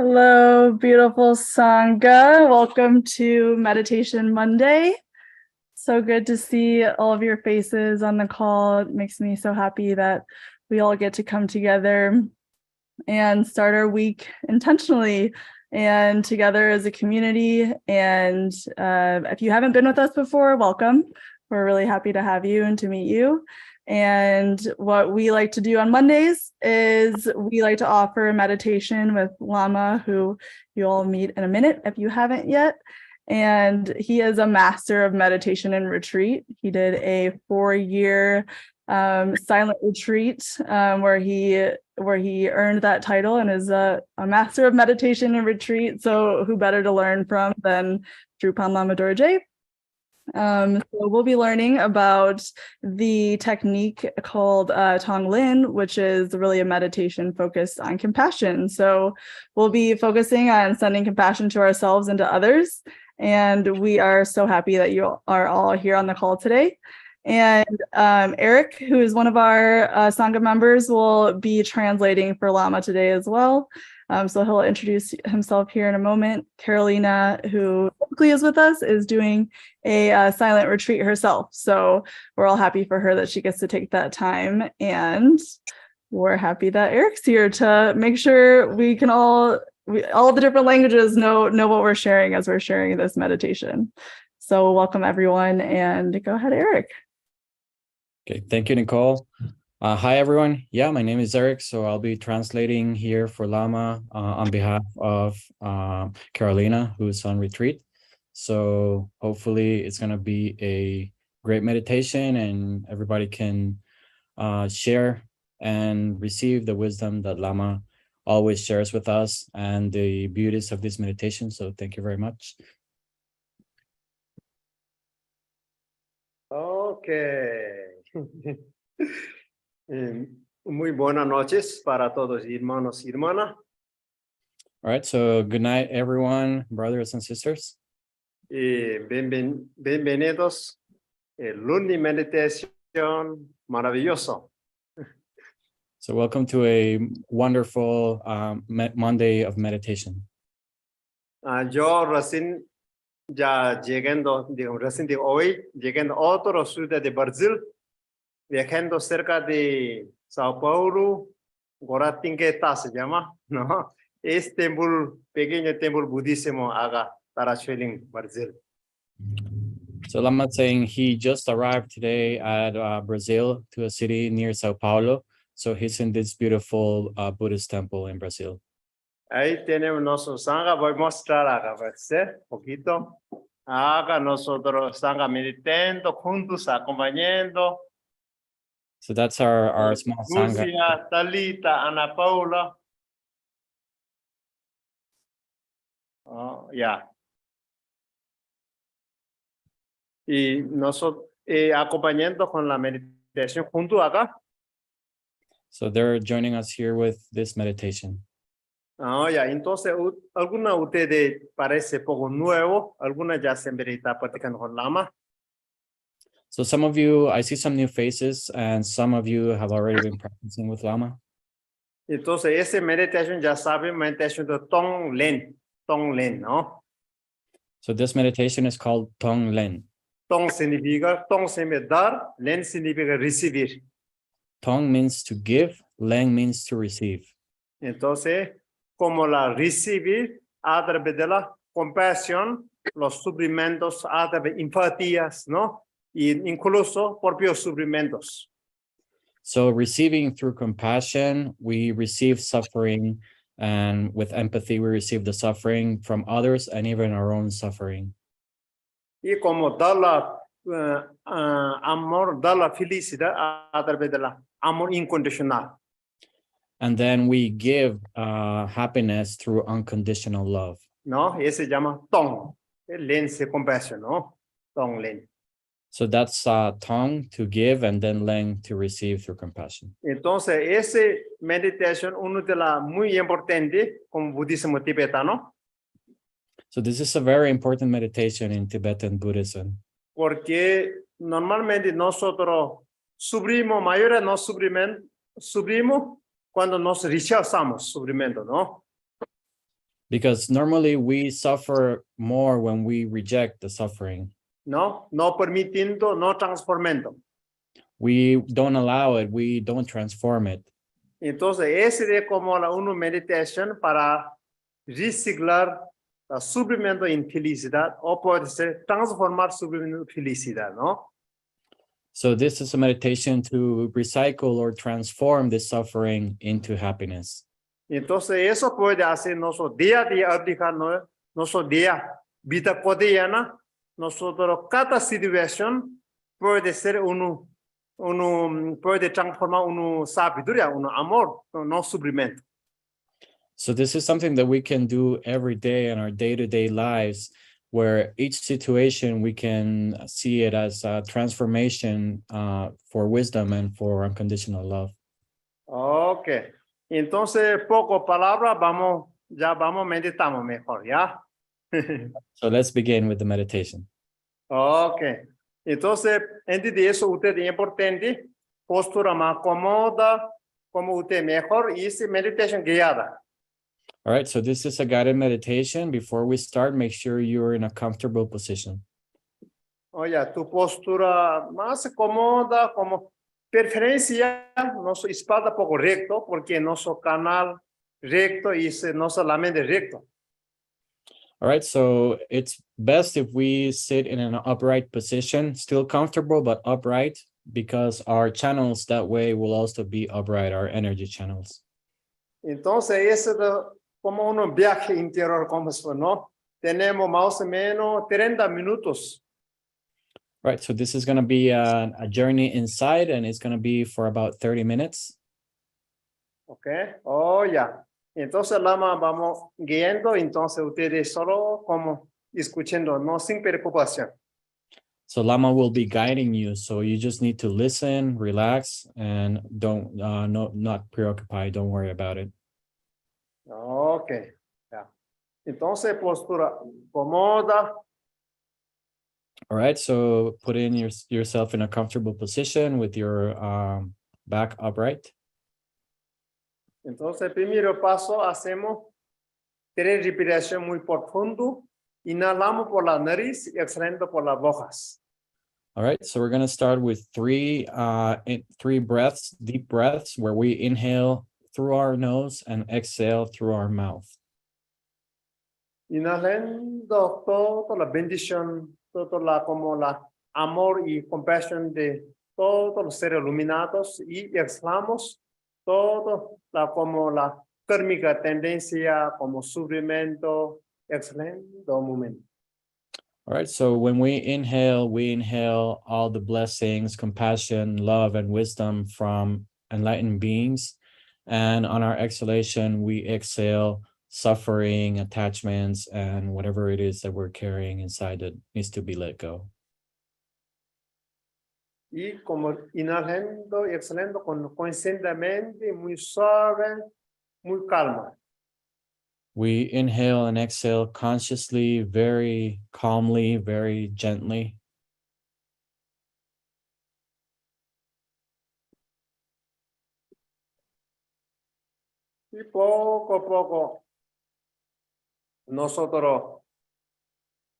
Hello, beautiful Sangha. Welcome to Meditation Monday. So good to see all of your faces on the call. It makes me so happy that we all get to come together and start our week intentionally and together as a community. And if you haven't been with us before, welcome. We're really happy to have you and to meet you. And what we like to do on Mondays is we like to offer a meditation with Lama, who you all meet in a minute if you haven't yet. And he is a master of meditation and retreat. He did a 4-year silent retreat where he earned that title and is a master of meditation and retreat. So who better to learn from than Drupal Lama Dorje? So we'll be learning about the technique called Tonglen, which is really a meditation focused on compassion. So we'll be focusing on sending compassion to ourselves and to others. And we are so happy that you are all here on the call today. And Eric, who is one of our Sangha members, will be translating for Lama today as well. So he'll introduce himself here in a moment. Carolina, who typically is with us, is doing a silent retreat herself. So we're all happy for her that she gets to take that time. And we're happy that Eric's here to make sure we can all the different languages know what we're sharing as we're sharing this meditation. So welcome everyone, and go ahead, Eric. Okay, thank you, Nicole. Hi, everyone. Yeah, my name is Eric, so I'll be translating here for Lama on behalf of Carolina, who's on retreat. So hopefully it's going to be a great meditation and everybody can share and receive the wisdom that Lama always shares with us and the beauties of this meditation. So thank you very much. Okay. Muy buenas noches para todos, hermanos y hermanas. All right, so good night, everyone, brothers and sisters. Bienvenidos el lunes meditación maravilloso. So welcome to a wonderful Monday of meditation. Yo recién hoy, llegando a otra ciudad de Brasil, viajando cerca de Sao Paulo, Guaratinguetá se llama, ¿no? Es pequeño templo budísimo haga Tarachueling, Brasil. So Lama saying he just arrived today at Brazil, to a city near Sao Paulo. So he's in this beautiful Buddhist temple in Brazil. Ahí tenemos nuestro sangha, voy a mostrar acá, ¿verdad? Poquito. Acá nosotros sangha meditando, juntos, acompañando. So that's our small sangha. Lucia, Talita, Ana Paula. Oh, yeah. Y nosotros acompañando con la meditación junto acá. So they're joining us here with this meditation. Oh, ya, entonces alguna de ustedes parece poco nuevo, alguna ya se está practicando con Lama. So some of you, I see some new faces, and some of you have already been practicing with Lama. Entonces esa meditación ya saben, meditación de Tonglen, ¿no? So this meditation is called Tonglen. Tong significa dar, Len significa recibir. Tong means to give, Leng means to receive. Entonces, como la recibir a través de la compasión, los sufrimientos a través de empatías, ¿no? Y incluso propios sufrimientos. So receiving through compassion, we receive suffering, and with empathy, we receive the suffering from others and even our own suffering. Y como dar la amor, dar la felicidad a través de la amor incondicional. And then we give happiness through unconditional love. No, ese se llama Tong. Len se compasión, ¿no? Tong Len. So that's Tong to give, and then Leng to receive through compassion. Entonces, esa meditación, una de las muy importante como budismo tibetano. So this is a very important meditation in Tibetan Buddhism. Porque normalmente nosotros sufrimos, mayoría no sufrimos cuando nos rechazamos sufrimiento, ¿no? Because normally we suffer more when we reject the suffering. ¿no? No permitiendo, no transformando. We don't allow it, we don't transform it. Entonces, ese es como una meditación para reciclar el sufrimiento en felicidad o puede ser transformar sufrimiento en felicidad, ¿no? So this is a meditation to recycle or transform the suffering into happiness. Entonces, eso puede hacer nuestro día a día, aplicar nuestro día, vida cotidiana. Nosotros, cada situación puede ser puede transformar una sabiduría, un amor, no sufrimiento. So this is something that we can do every day in our day-to-day lives, where each situation we can see it as a transformation for wisdom and for unconditional love. Ok. Entonces, poco palabra, ya vamos, meditamos mejor, ¿ya? So let's begin with the meditation. Ok. Entonces, antes de eso, usted es importante, postura más cómoda, como usted mejor, y meditation guiada. All right, so this is a guided meditation. Before we start, make sure you're in a comfortable position. Oye, tu postura más cómoda, como preferencia, nuestra espalda poco recto, porque nuestro canal recto y no solamente recto. All right, so it's best if we sit in an upright position, still comfortable, but upright, because our channels that way will also be upright, our energy channels. Entonces, es como un viaje interior, como se ¿no? Tenemos más o menos 30 minutos. All right, so this is going to be a journey inside, and it's going to be for about 30 minutes. Ok, oh ya. Entonces, Lama, vamos guiando, entonces ustedes solo como escuchando, no sin preocupación. So Lama will be guiding you, so you just need to listen, relax, and not preoccupied. Don't worry about it. Ok, ya. Entonces, postura cómoda. All right, so put in yourself in a comfortable position with your back upright. Entonces, primero paso, hacemos 3 respiraciones muy profundo. Inhalamos por la nariz y exhalando por las bojas. All right, so we're going to start with three breaths, deep breaths, where we inhale through our nose and exhale through our mouth. Inhalando toda la bendición, como la amor y compasión de todos los seres iluminados y exhalamos todo como la kármica tendencia, como sufrimiento, exhalando un momento. All right, so when we inhale all the blessings, compassion, love, and wisdom from enlightened beings. And on our exhalation, we exhale suffering, attachments, and whatever it is that we're carrying inside that needs to be let go. Y como inhalando y exhalando conscientemente, muy suave, muy calma. We inhale and exhale consciously, very calmly, very gently. Y poco a poco, nosotros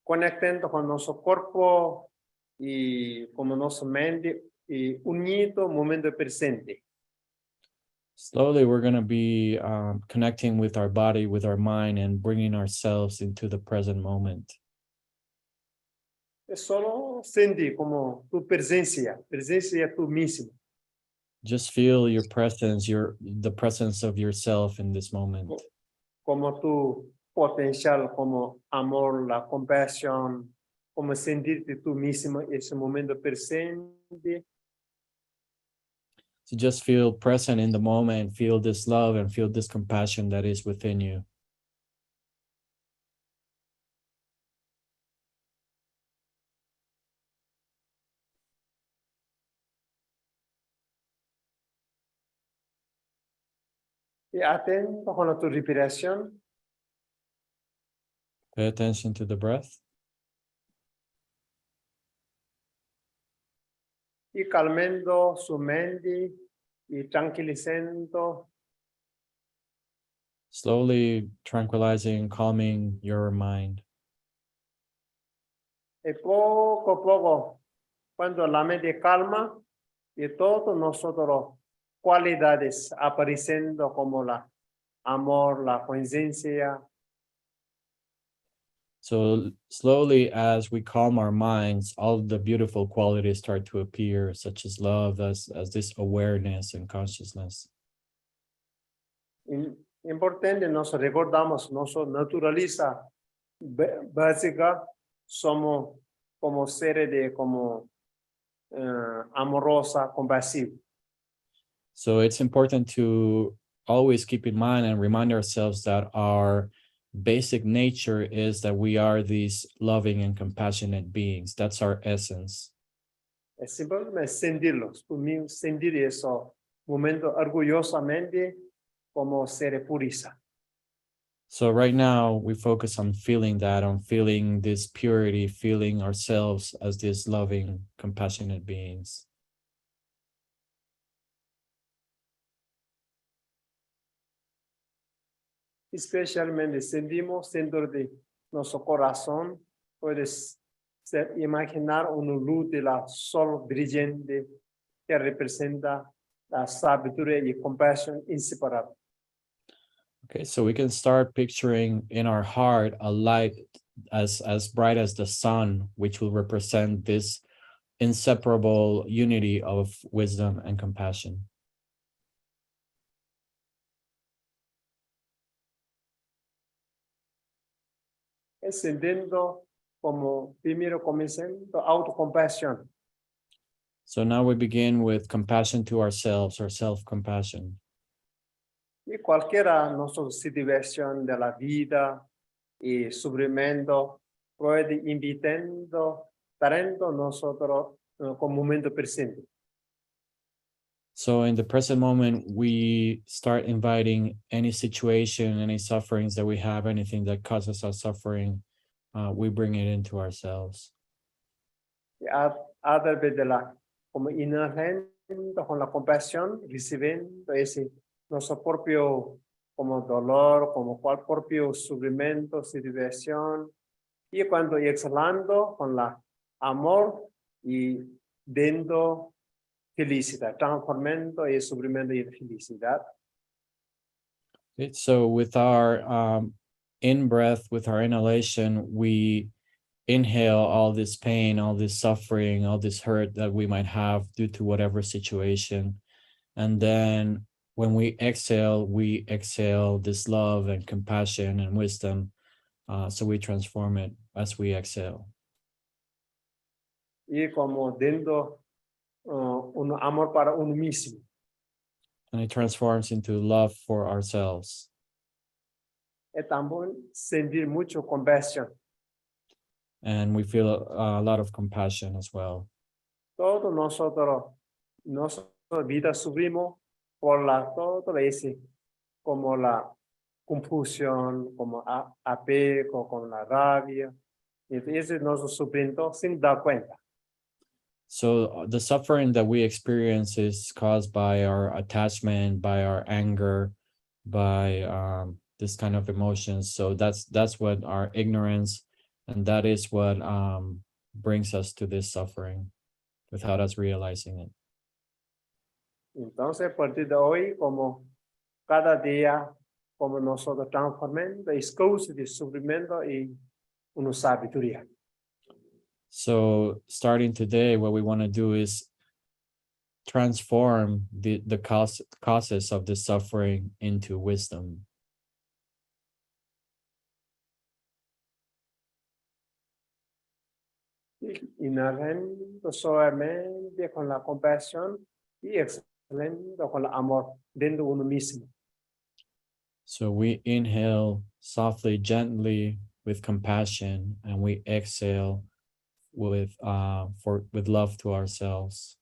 conectando con nuestro cuerpo y como nuestra mente y unido momento presente. Slowly, we're going to be connecting with our body, with our mind, and bringing ourselves into the present moment. Es solo sentir como tu presencia tú mismo. Just feel your presence, the presence of yourself in this moment. Como tu potencial, como amor, la compasión, como sentirte tú mismo ese momento presente. To just feel present in the moment, feel this love and feel this compassion that is within you. Y atento con tu respiración. Pay attention to the breath. Y calmando su mente y tranquilizando. slowly tranquilizing, calming your mind. Y poco a poco, cuando la mente calma, y todos nosotros cualidades apareciendo como la amor, la conciencia, So slowly, as we calm our minds, all the beautiful qualities start to appear, such as love, as this awareness and consciousness. importante, nos recordamos, nos naturaliza básica, somos como seres de como amorosa, compasivo. So it's important to always keep in mind and remind ourselves that our basic nature is that we are these loving and compassionate beings. That's our essence. Es simplemente sentirlos, por mí sentir eso, momento orgullosamente como seres puriza. So right now we focus on feeling that, on feeling this purity, feeling ourselves as these loving, compassionate beings. Especialmente sentimos dentro de nuestro corazón, puedes imaginar una luz de la sol brillante que representa la sabiduría y compasión inseparable. Okay, so we can start picturing in our heart a light as bright as the sun, which will represent this inseparable unity of wisdom and compassion. Encendiendo como primero comenzando autocompasión. So now we begin with compassion to ourselves, or self-compassion. Y cualquiera nuestra situación de la vida y sufrimiento puede invitando, trayendo nosotros como momento presente. So in the present moment, we start inviting any situation, any sufferings that we have, anything that causes us suffering, we bring it into ourselves. Y a través de la, como inhalando con la compasión, recibiendo ese nuestro propio como dolor, como cual propio sufrimiento, situación. Y cuando exhalando con la amor y dando felicidad, transformando el sufrimiento en felicidad. Okay, so with our in-breath, with our inhalation, we inhale all this pain, all this suffering, all this hurt that we might have due to whatever situation. And then when we exhale this love and compassion and wisdom. So we transform it as we exhale. Y como dando un amor para uno mismo. And it transforms into love for ourselves. Y también sentir mucho compasión. And we feel a lot of compassion as well. Todos nosotros, nuestra vida sufrimos por todo ese, como la confusión, como apego, con la rabia. Y ese nuestro sufrimiento sin dar cuenta. So the suffering that we experience is caused by our attachment, by our anger, by this kind of emotions. So that's what our ignorance, and that is what brings us to this suffering without us realizing it. Entonces, a partir de hoy, como cada día, como nosotros transformando, es causa de sufrimiento y una sabiduría. So starting today, what we want to do is transform the causes of the suffering into wisdom. Inhalando suavemente con la compasión y exhalando con el amor dentro de uno mismo. So we inhale softly, gently, with compassion, and we exhale with love to ourselves.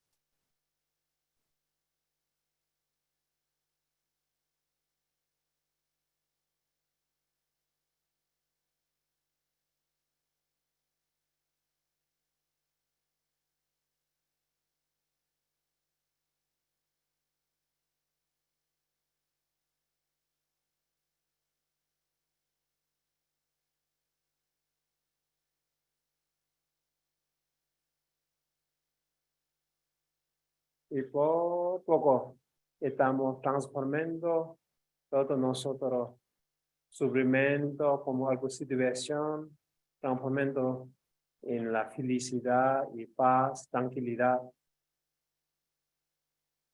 Y poco a poco estamos transformando todo nosotros sufrimiento como algo de diversión, transformando en la felicidad y paz, tranquilidad.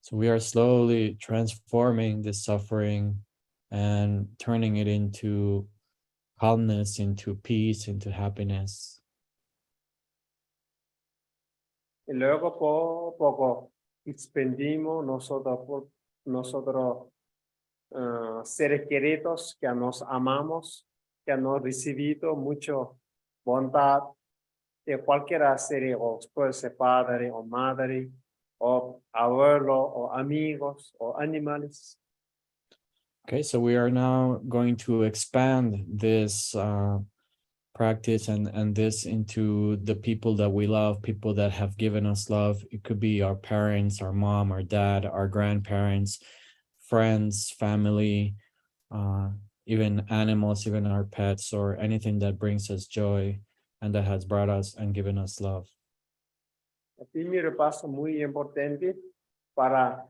So we are slowly transforming this suffering and turning it into calmness, into peace, into happiness. Y luego poco a poco expandimos nosotros seres queridos que nos amamos, que han recibido mucha bondad de cualquier serie, o puede ser padre o madre, o abuelo, o amigos, o animales. Okay, so we are now going to expand this practice and this into the people that we love, people that have given us love. It could be our parents, our mom, our dad, our grandparents, friends, family, even animals, even our pets, or anything that brings us joy and that has brought us and given us love. El primer paso muy importante para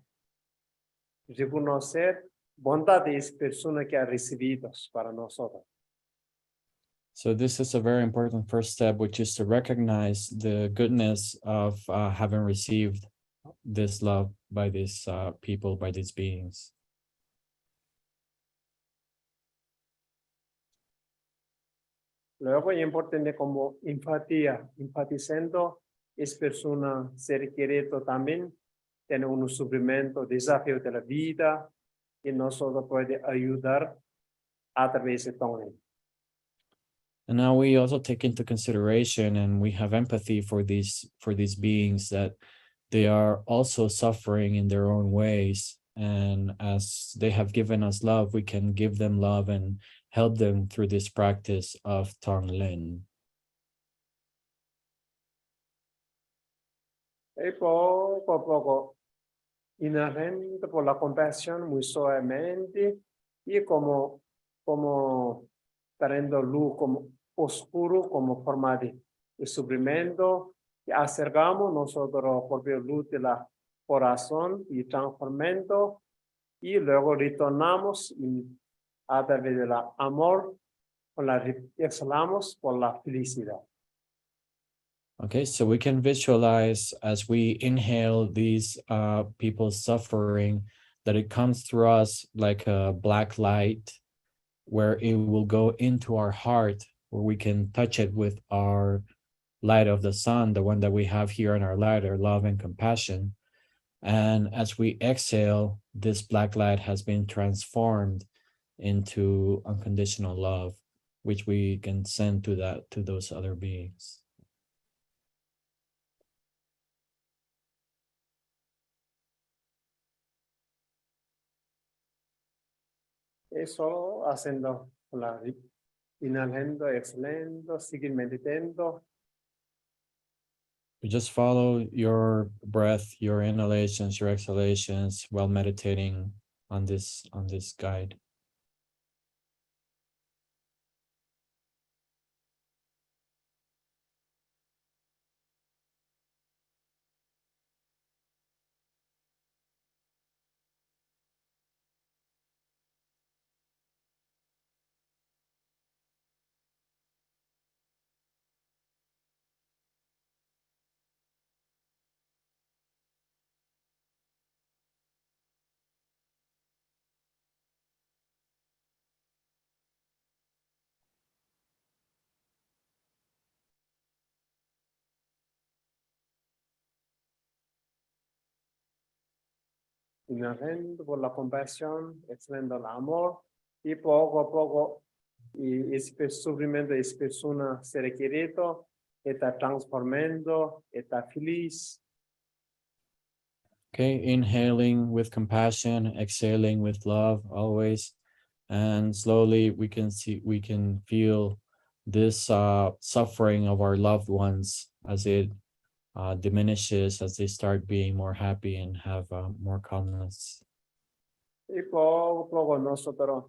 reconocer bondad de esa persona que ha recibido para nosotros. So this is a very important first step, which is to recognize the goodness of having received this love by these people, by these beings. Luego es importante como empatía, empatizando es persona ser querido también, tiene un sufrimiento, desafío de la vida y nosotros puede ayudar a través de todo. And now we also take into consideration and we have empathy for these beings, that they are also suffering in their own ways. And as they have given us love, we can give them love and help them through this practice of Tonglen. Y poco a poco, inhalando por la compasión muy suavemente y como trayendo luz como oscuro, como forma de sufrimiento, y acercamos nosotros por la luz de la corazón y transformando, y luego retornamos a través del amor, exhalamos por la felicidad. Okay, so we can visualize as we inhale these people's suffering, that it comes through us like a black light, where it will go into our heart, where we can touch it with our light of the sun, the one that we have here in our light, our love and compassion. And as we exhale, this black light has been transformed into unconditional love, which we can send to those other beings. Eso haciendo inhalando, exhalando, seguir meditando. You just follow your breath, your inhalations, your exhalations while meditating on this guide. Inhalando por la compasión, exhalando el amor, y poco a poco, y ese sufrimiento de esa persona ser querido está transformando, está feliz. Okay, inhaling with compassion, exhaling with love always, and slowly we can feel this suffering of our loved ones as it diminishes, as they start being more happy and have more calmness. Y poco a poco nosotros,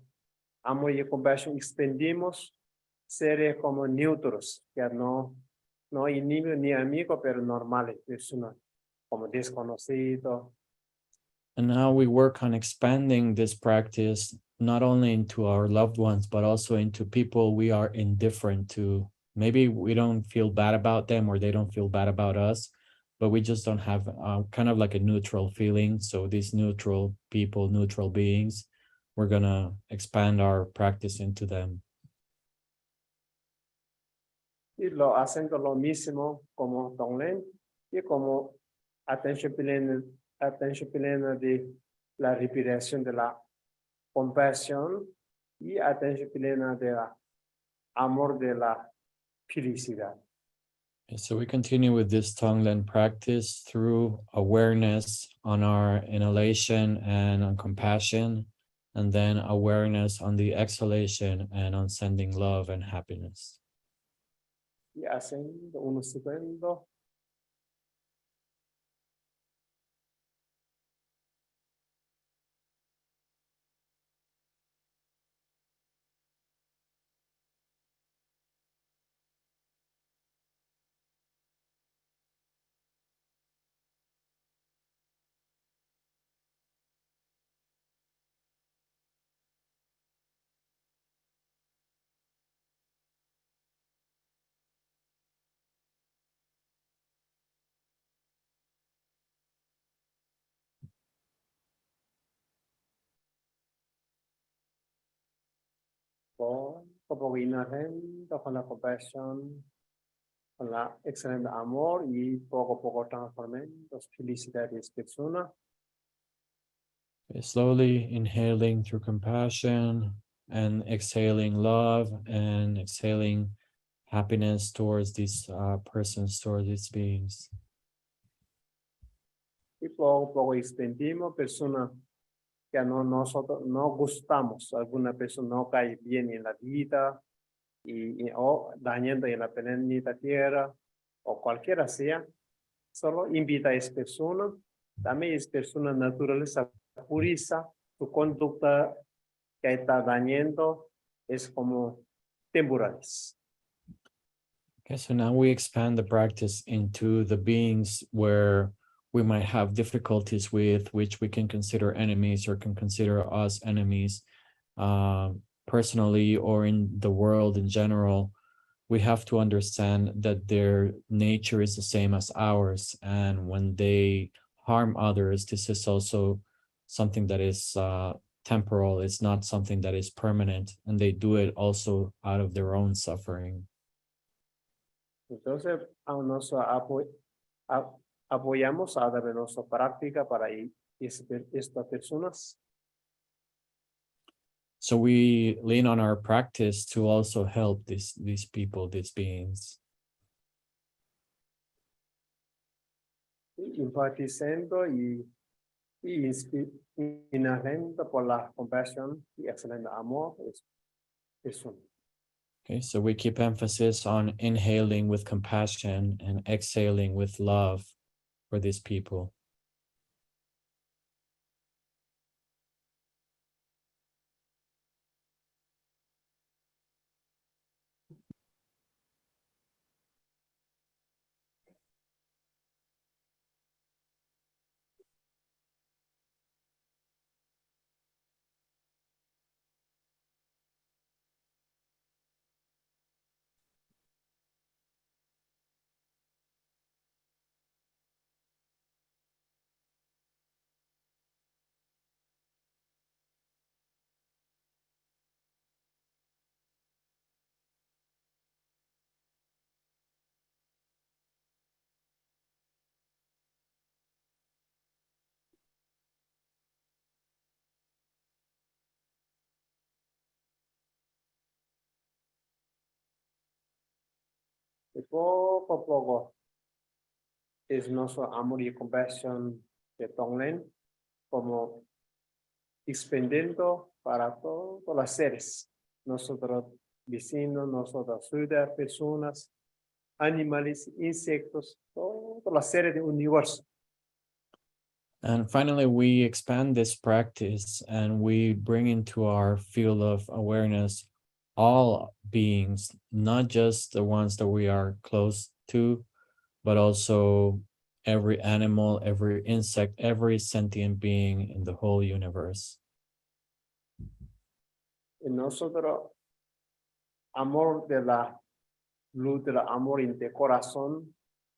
amor y compasión, expandimos seres como neutros, que no enemigos ni amigos, pero normales, personas. como desconocido. And now we work on expanding this practice not only into our loved ones, but also into people we are indifferent to. Maybe we don't feel bad about them or they don't feel bad about us, but we just don't have kind of like a neutral feeling. So these neutral people, neutral beings, we're gonna expand our practice into them. Y lo hacen lo mismo como Tonglen y como atención plena de la respiración de la compasión y atención plena de la amor de la felicidad. So we continue with this Tonglen practice through awareness on our inhalation and on compassion, and then awareness on the exhalation and on sending love and happiness. Y hacen un segundo. Como inhalando con la compasión, con la excelente amor y poco a poco transformando felicidad de esta persona. Slowly inhaling through compassion and exhaling love and exhaling happiness towards these persons, towards these beings. Y poco a poco extendimos personas que nosotros no gustamos, alguna persona no cae bien en la vida o dañando en la planeta Tierra o cualquiera sea, solo invita a esa persona, también es persona naturaleza puriza, su conducta que está dañando es como temporales. Okay, so now we expand the practice into the beings where we might have difficulties with, which we can consider enemies or can consider us enemies personally or in the world in general. We have to understand that their nature is the same as ours. And when they harm others, this is also something that is temporal. It's not something that is permanent. And they do it also out of their own suffering. Entonces, apoyamos a dar nuestra práctica para estas personas. So we lean on our practice to also help these people, these beings. Enfatizando y inhalando por la compasión y excelente amor es persona. Okay, so we keep emphasis on inhaling with compassion and exhaling with love for these people. Y poco a poco es nuestro amor y compasión de Tonglen como expendiendo para todos los seres, nosotros vecinos, nosotros ciudades, personas, animales, insectos, todos los seres del universo. And finally, we expand this practice and we bring into our field of awareness all beings, not just the ones that we are close to, but also every animal, every insect, every sentient being in the whole universe. Y nosotros, amor de la luz del amor en el corazón,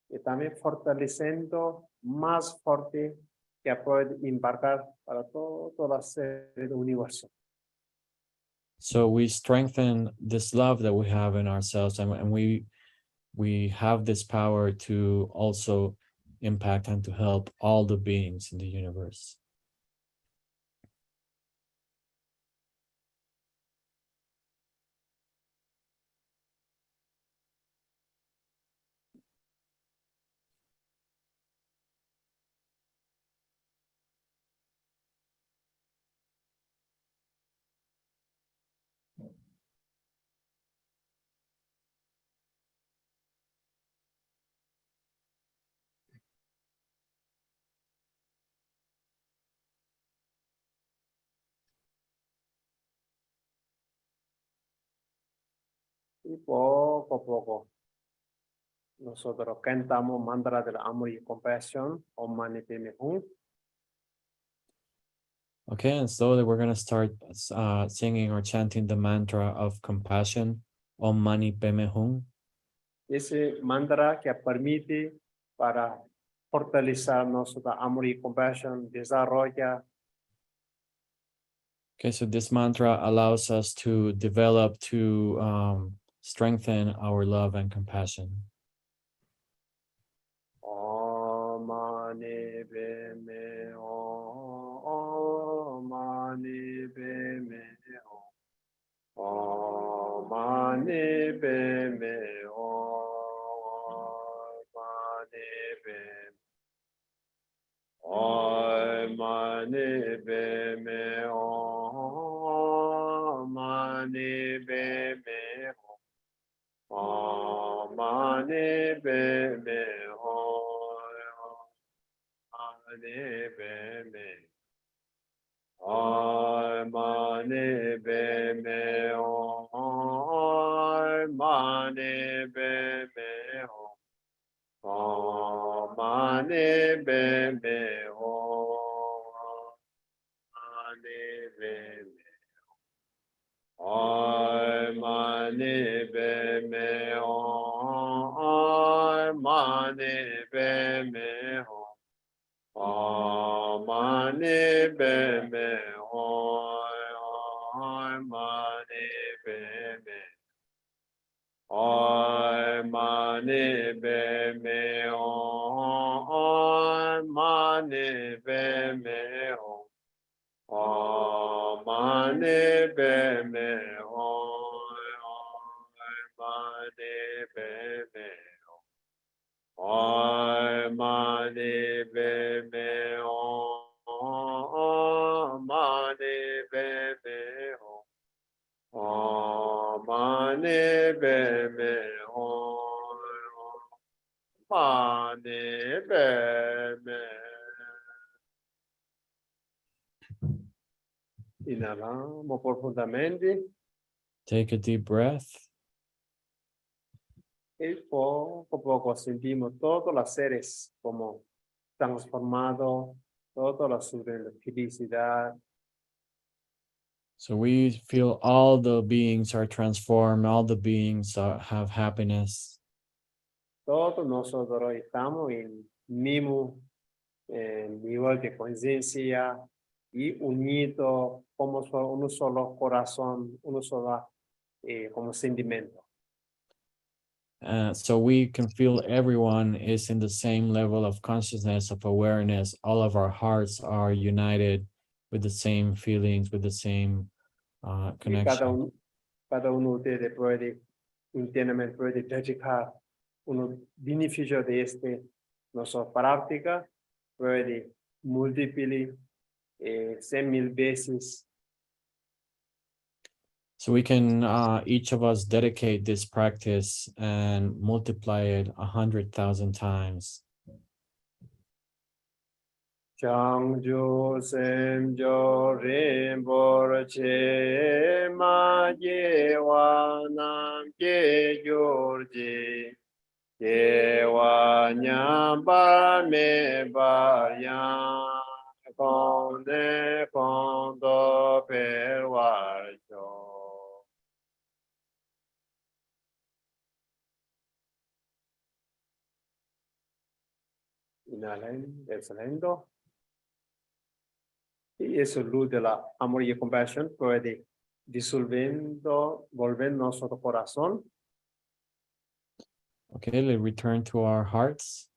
y también fortaleciendo más fuerte que puede embarcar para todas las seres del universo. So we strengthen this love that we have in ourselves, and we have this power to also impact and to help all the beings in the universe. Y poco a poco, nosotros cantamos mantra del amor y compasión, Om Mani Padme Hum. Okay, and slowly we're going to start singing or chanting the mantra of compassion, Om Mani Padme Hum. Ese mantra que permite para fortalecer nuestro amor y compasión, desarrolla Okay, so this mantra allows us to develop, to strengthen our love and compassion. Om Mani Padme Hum, Om Mani Padme Hum, Om Mani Padme Hum, Om Mani Padme Hum, Om Mani Padme Hum, Om Mani Padme Hum, Om Mani Padme Hum, Om Mani Padme Hum, Om Mani Padme Hum, Om Mani Padme Hum, Om Mani Padme Hum, Om Mani Padme Hum, Om Mani Padme Om Mani Padme Hum, Om Mani Padme Hum, Om Mani Padme Hum, Om Mani Padme Hum, Om Mani Padme Hum, Om Mani Padme Hum, Om Mani Padme. Inhalamos profundamente Take a deep breath. y poco a poco sentimos todos los seres como transformados, todos los de felicidad, So we feel all the beings are transformed, all the beings have happiness. todos nosotros estamos en mismo nivel de conciencia y unidos como un solo corazón, un solo como sentimiento. So we can feel everyone is in the same level of consciousness, of awareness. All of our hearts are united with the same feelings, with the same Y connection. cada uno de ustedes puede internamente puede dedicar un beneficio de nuestra práctica, puede multiplicar 100,000 veces. So we can each of us dedicate this practice and multiply it 100,000 times. Changju semjo rimbor che ma ye wa nam ke yorji Yewa nyamba me barya konde kondo perwarjo. Inhalando, exhalando. Y eso luz de la amor y compasión puede disolviendo, volviendo nuestro corazón. Okay, let's return to our hearts.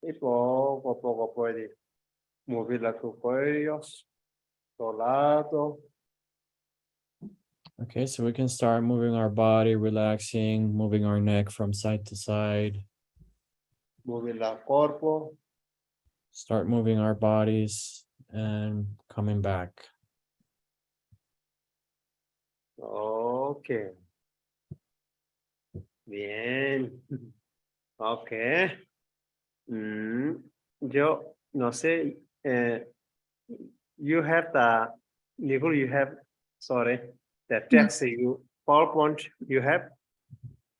Y poco a poco puede mover a tu cuello, tu lado, Okay, so we can start moving our body, relaxing, moving our neck from side to side. mover el cuerpo. Start moving our bodies and coming back. Ok. Bien. Ok. Yo no sé. You have the, Nicole, you have, sorry, the text you, PowerPoint you have.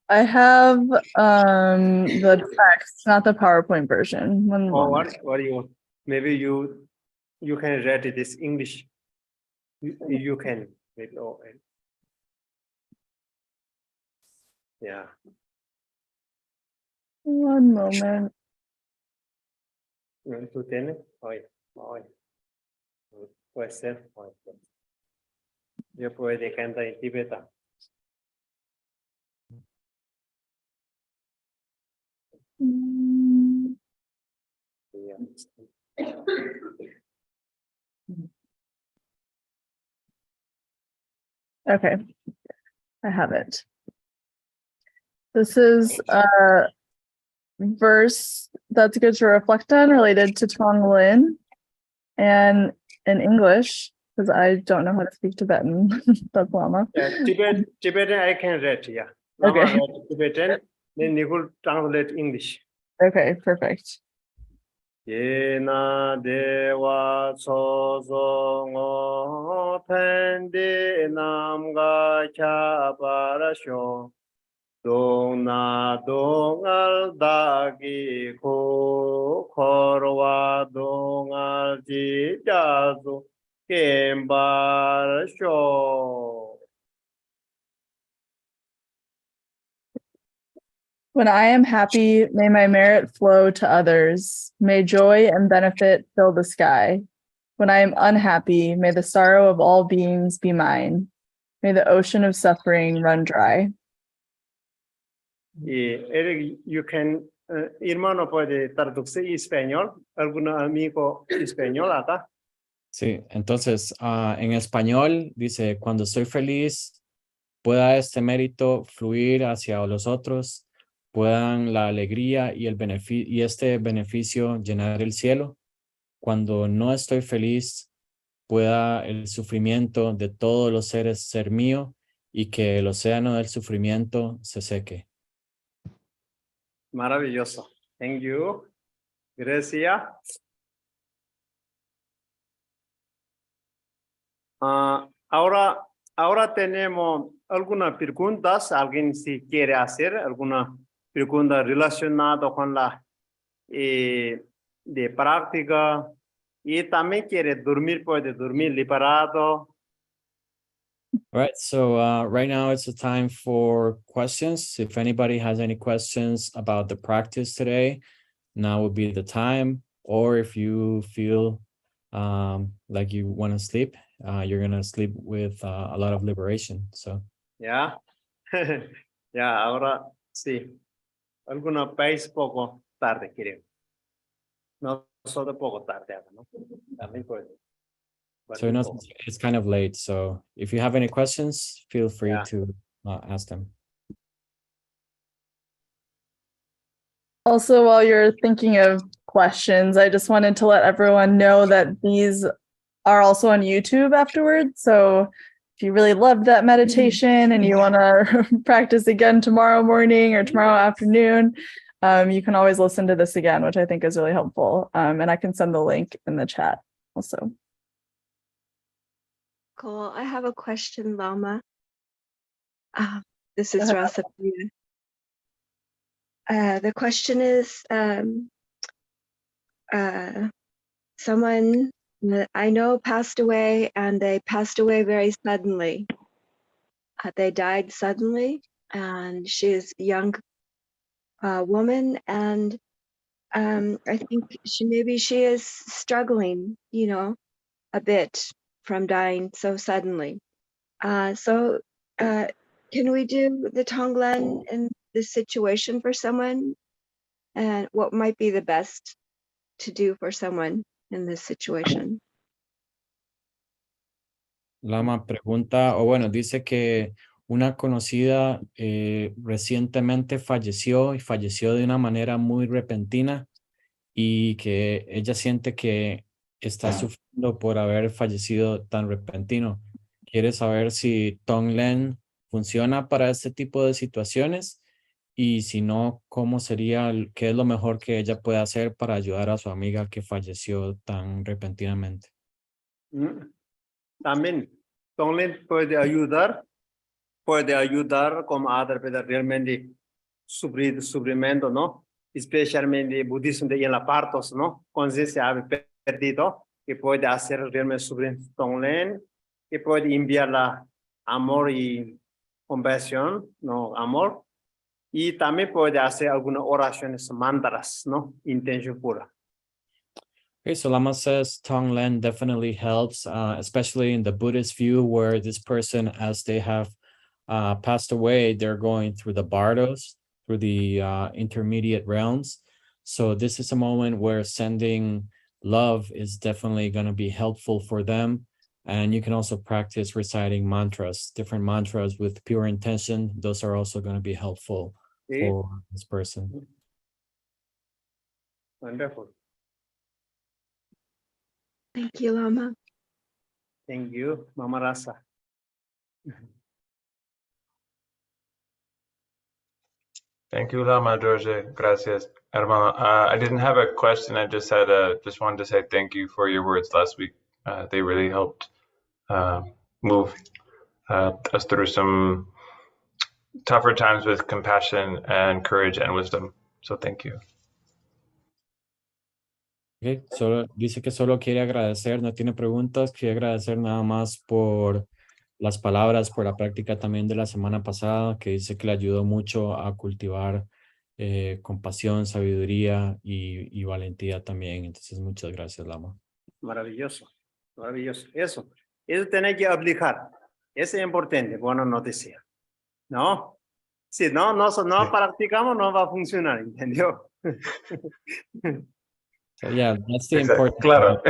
I have the text, not the PowerPoint version. One Or moment. what do you, maybe you can read this English. You can, maybe, oh, yeah. One moment. ¿Tú tienes? Hoy, hoy. Puede ser, hoy. Yo puedo cantar en tibetano. Mm, Yeah. Okay, I have it. This is a verse that's good to reflect on related to Tonglen and in English, because I don't know how to speak Tibetan. That's Lama. Tibetan I can read, yeah. Okay. Lama read Tibetan, then Nicole translate English. Okay, perfect. Yena dewa sozo ngo pendi namga chaparasho. Dona dongal dagi ko korwa dongal jijazu kembarasho. When I am happy, may my merit flow to others. May joy and benefit fill the sky. When I am unhappy, may the sorrow of all beings be mine. May the ocean of suffering run dry. Eric, you can, hermano, puede traducir español, algún amigo español acá. Sí, entonces en español dice, cuando estoy feliz, pueda este mérito fluir hacia los otros, puedan la alegría y este beneficio llenar el cielo. Cuando no estoy feliz, pueda el sufrimiento de todos los seres ser mío y que el océano del sufrimiento se seque. Maravilloso. Thank you. Gracias. Ahora tenemos algunas preguntas. ¿Alguien si quiere hacer alguna pregunta relacionada con la de práctica? Y también quiere dormir, puede dormir liberado. All right, so right now it's a time for questions. If anybody has any questions about the practice today, now would be the time. Or if you feel like you want to sleep, you're going to sleep with a lot of liberation. So, Ya, ya, ahora sí. Alguna país poco tarde, creo. No solo poco tarde, ¿no? También puede. so you know, it's kind of late. So if you have any questions, feel free Yeah. to ask them. Also, while you're thinking of questions, I just wanted to let everyone know that these are also on YouTube afterwards. So if you really loved that meditation and you want to practice again tomorrow morning or tomorrow afternoon, you can always listen to this again, which I think is really helpful. And I can send the link in the chat also. Cool. I have a question, Lama. This is Rasa. The question is, someone that I know passed away, and they passed away very suddenly. They died suddenly, and she is a young woman, and I think she is struggling, a bit from dying so suddenly. So can we do the Tonglen in this situation for someone? And what might be the best to do for someone in this situation? Lama pregunta, o bueno, dice que una conocida recientemente falleció y falleció de una manera muy repentina y que ella siente que está sufriendo por haber fallecido tan repentino. Quiere saber si Tonglen funciona para este tipo de situaciones y si no, ¿cómo sería, qué es lo mejor que ella puede hacer para ayudar a su amiga que falleció tan repentinamente? También Tonglen puede ayudar como a realmente sufrimiento, ¿no? Especialmente budismo en la partos, ¿no? Conciencia ha perdido, que puede hacer realmente sufrir Tonglen, que puede enviarla amor y compasión, ¿no? Amor. Y también puede hacer algunas oraciones mantras, ¿no? Intención pura. Okay, so Lama says Tonglen definitely helps, especially in the Buddhist view where this person, as they have passed away, they're going through the bardos, through the intermediate realms. So this is a moment where sending love is definitely going to be helpful for them. And you can also practice reciting mantras, different mantras with pure intention. Those are also going to be helpful for this person. Wonderful. Thank you, Lama. Thank you, Mama Rasa. Thank you, Lama Jorge. Gracias, hermano. I didn't have a question. I just had just wanted to say thank you for your words last week. They really helped move us through some tougher times with compassion and courage and wisdom. So thank you. Okay, solo dice que solo quiere agradecer, no tiene preguntas, quiere agradecer nada más por las palabras, por la práctica también de la semana pasada, que dice que le ayudó mucho a cultivar compasión, sabiduría y valentía también. Entonces, muchas gracias, Lama. Maravilloso, maravilloso. Eso tiene que aplicar. Eso es importante, buena noticia. ¿No? Si no practicamos, no va a funcionar, ¿entendió? So yeah, that's the important Claro.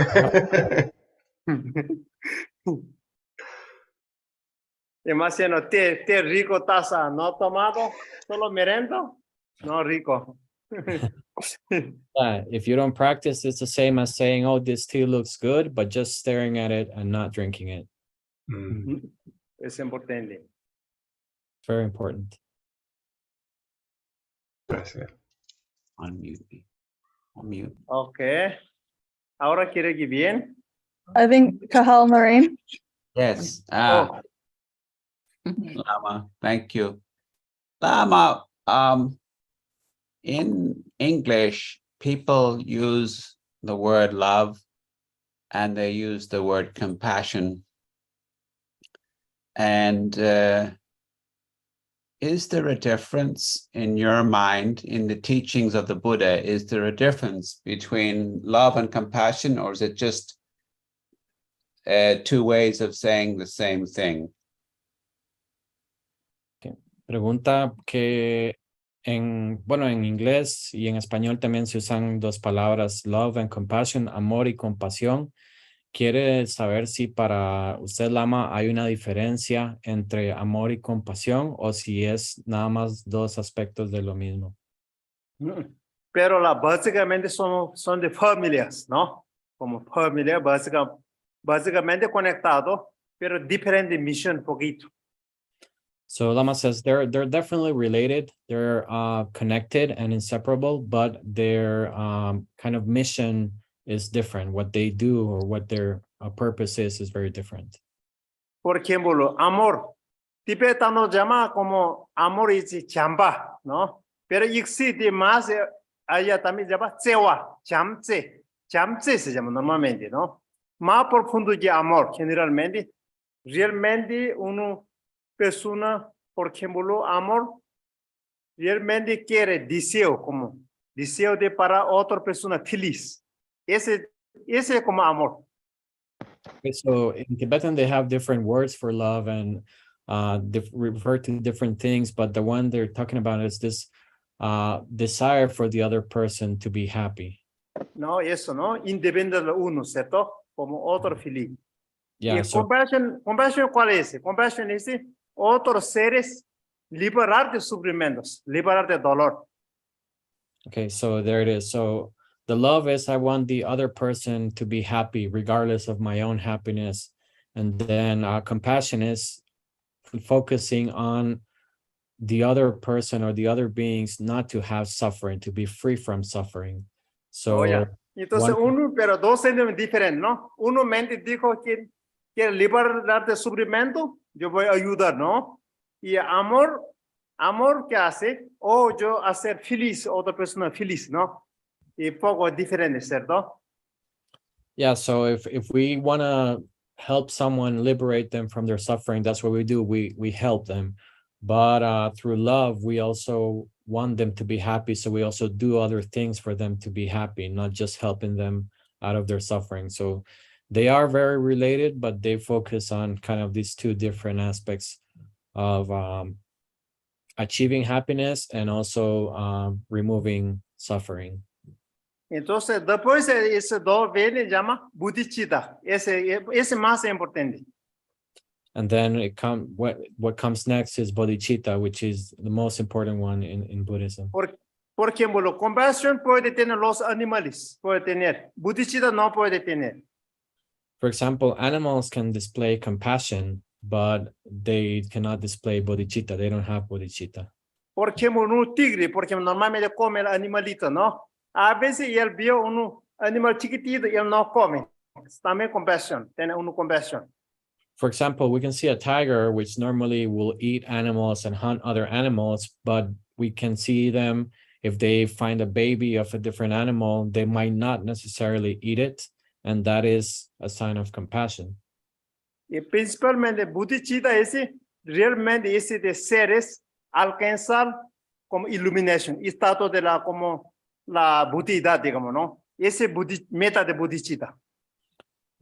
Demasiado té rico taza, ¿no tomado? Solo merendo? No rico. Yeah, if you don't practice, it's the same as saying, oh, this tea looks good, but just staring at it and not drinking it. Es importante. Very important. Gracias. Unmute. Unmute. Okay. Ahora quiere que bien. I think Kahal Lorraine. Yes. Oh. Lama, thank you. Lama, in English, people use the word love and they use the word compassion. And is there a difference in your mind in the teachings of the Buddha? Is there a difference between love and compassion, or is it just two ways of saying the same thing? Pregunta que en inglés y en español también se usan dos palabras, love and compassion, amor y compasión. Quiere saber si para usted, Lama, hay una diferencia entre amor y compasión o si es nada más dos aspectos de lo mismo. Pero básicamente son de familias, ¿no? Como familia básicamente conectado, pero diferente misión poquito. So Lama says they're definitely related. They're connected and inseparable, but their kind of mission is different. What they do or what their purpose is very different. Por ejemplo, amor. tibetano llama como amor y chamba, ¿no? Pero existe más, allá también llama tsewa, chamtse. Chamtse se llama normalmente, ¿no? Más profundo que amor, generalmente. Realmente una persona, por ejemplo, amor, realmente quiere deseo, como deseo de para otra persona feliz. Ese es como amor. Okay, so in Tibetan, they have different words for love and refer to different things, but the one they're talking about is this desire for the other person to be happy. No, eso, ¿no? Independiente de uno, ¿cierto? Como otro feliz. Yeah, Y so compasión, ¿cuál es? Compasión es otros seres liberar de sufrimientos, liberar de dolor. okay, so there it is. So the love is I want the other person to be happy regardless of my own happiness. And then compassion is focusing on the other person or the other beings not to have suffering, to be free from suffering. So Oh, ya. Entonces, pero dos sentimientos diferentes, ¿no? Uno mente dijo que quiere liberar de sufrimiento, yo voy a ayudar, ¿no? Y amor, ¿qué hace? O yo hacer feliz, otra persona feliz, ¿no? Y poco diferente, ¿cierto? yeah, so if we want to help someone liberate them from their suffering, that's what we do. We help them. But through love, we also want them to be happy. So we also do other things for them to be happy, not just helping them out of their suffering. So they are very related, but they focus on kind of these two different aspects of achieving happiness and also removing suffering. Entonces, después ese dos viene, llama bodhicitta. Ese más importante. And then what comes next is bodhicitta, which is the most important one in Buddhism. Por ejemplo, compasión puede tener los animales, puede tener. Bodhicitta no puede tener. For example, animals can display compassion, but they cannot display bodhicitta. They don't have bodhicitta. Por ejemplo, un tigre, porque normalmente come el animalito, ¿no? A veces él vio un animal chiquitito y él no come. También compasión, tiene una compasión. For example, we can see a tiger, which normally will eat animals and hunt other animals, but we can see them if they find a baby of a different animal, they might not necessarily eat it, and that is a sign of compassion. Y principalmente bodhicitta realmente ese de seres alcanzar como iluminación, estado de como la buddhidad, digamos, ¿no? Ese meta de bodhicitta.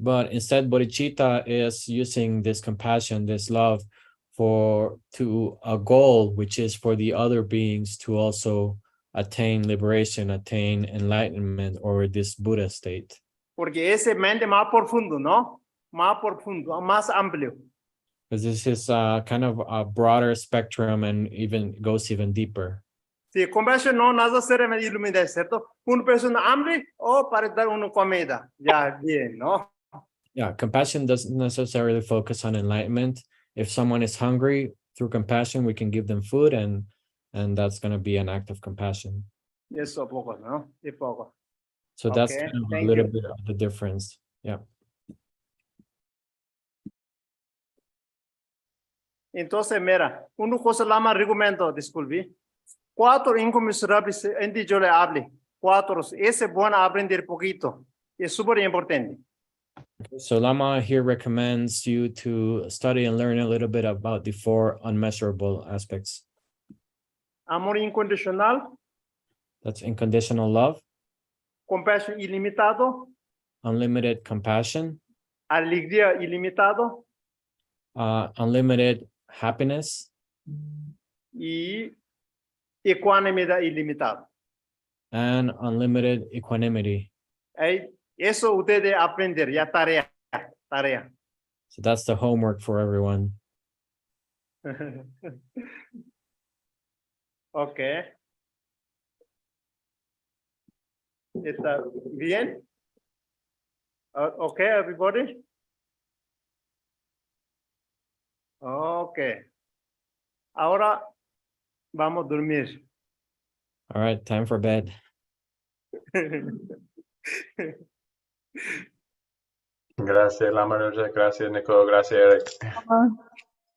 But instead, bodhicitta is using this compassion, this love to a goal, which is for the other beings to also attain liberation, attain enlightenment, or this Buddha state. Porque ese mente más profundo, ¿no? Más profundo, más amplio. Because this is kind of a broader spectrum and even goes even deeper. Sí, compasión no necesariamente ilumina, ¿cierto? Una persona hambre o para dar una comida, ya bien, ¿no? Yeah, compassion doesn't necessarily focus on enlightenment. If someone is hungry, through compassion, we can give them food, and that's going to be an act of compassion. Eso poco, ¿no? Y poco. So that's Okay, kind of a thank little you. bit of the difference. Yeah. Entonces, mira, una cosa la más recomiendo, disculpe. 4 inconmensurables antes yo le hable. 4, ese es bueno aprender poquito. Es súper importante. So Lama here recommends you to study and learn a little bit about the 4 unmeasurable aspects. Amor incondicional, That's unconditional love, compasión ilimitado, unlimited compassion, alegría ilimitado unlimited happiness, y ecuanimidad ilimitada. and unlimited equanimity. Eso ustedes aprender, ya tarea. So that's the homework for everyone. Okay. ¿Está bien? Okay, everybody? Okay. Ahora vamos a dormir. All right, time for bed. Gracias, Lama Dorje. Gracias, Nico. Gracias, Eric.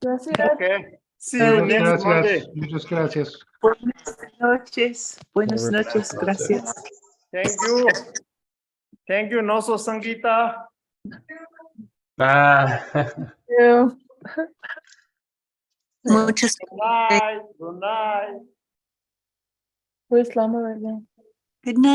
Gracias. Okay. See you next Monday. Muchas gracias. Buenas noches. Buenas Over. noches. Gracias. Thank you. Thank you, Noso Sangita. Ah. You. Muchas Good night. Good night. Where's Lama right now? Good night.